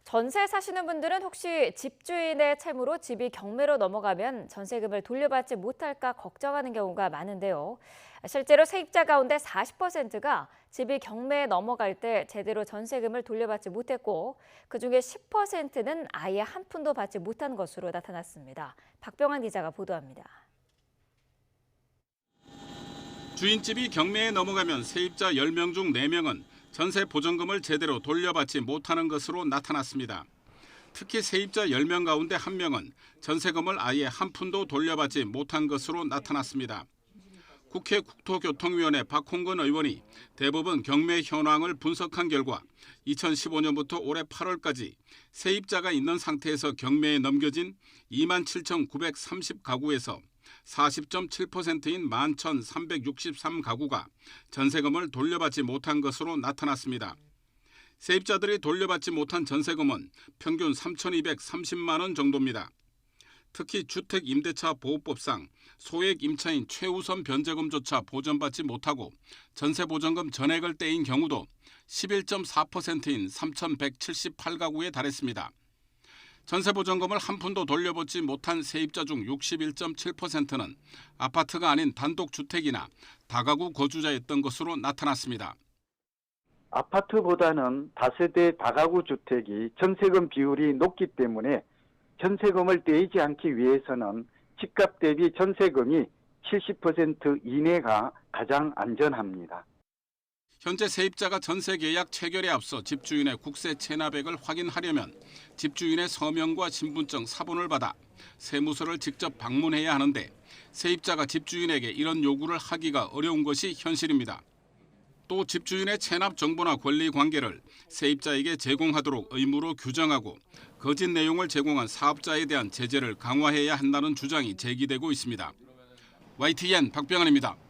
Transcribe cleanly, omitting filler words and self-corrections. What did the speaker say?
전세 사시는 분들은 혹시 집주인의 채무로 집이 경매로 넘어가면 전세금을 돌려받지 못할까 걱정하는 경우가 많은데요. 실제로 세입자 가운데 40%가 집이 경매에 넘어갈 때 제대로 전세금을 돌려받지 못했고, 그중에 10%는 아예 한 푼도 받지 못한 것으로 나타났습니다. 박병환 기자가 보도합니다. 주인집이 경매에 넘어가면 세입자 10명 중 4명은 전세 보전금을 제대로 돌려받지 못하는 것으로 나타났습니다. 특히 세입자 10명 가운데 1명은 전세금을 아예 한 푼도 돌려받지 못한 것으로 나타났습니다. 국회 국토교통위원회 박홍근 의원이 대법원 경매 현황을 분석한 결과 2015년부터 올해 8월까지 세입자가 있는 상태에서 경매에 넘겨진 27,930가구에서 40.7%인 11,363가구가 전세금을 돌려받지 못한 것으로 나타났습니다. 세입자들이 돌려받지 못한 전세금은 평균 3,230만 원 정도입니다. 특히 주택임대차보호법상 소액 임차인 최우선 변제금조차 보전받지 못하고 전세보전금 전액을 떼인 경우도 11.4%인 3,178가구에 달했습니다. 전세보전금을 한 푼도 돌려받지 못한 세입자 중 61.7%는 아파트가 아닌 단독주택이나 다가구 거주자였던 것으로 나타났습니다. 아파트보다는 다세대 다가구 주택이 전세금 비율이 높기 때문에 전세금을 떼이지 않기 위해서는 집값 대비 전세금이 70% 이내가 가장 안전합니다. 현재 세입자가 전세 계약 체결에 앞서 집주인의 국세 체납액을 확인하려면 집주인의 서명과 신분증 사본을 받아 세무서를 직접 방문해야 하는데 세입자가 집주인에게 이런 요구를 하기가 어려운 것이 현실입니다. 또 집주인의 체납 정보나 권리 관계를 세입자에게 제공하도록 의무로 규정하고 거짓 내용을 제공한 사업자에 대한 제재를 강화해야 한다는 주장이 제기되고 있습니다. YTN 박병환입니다.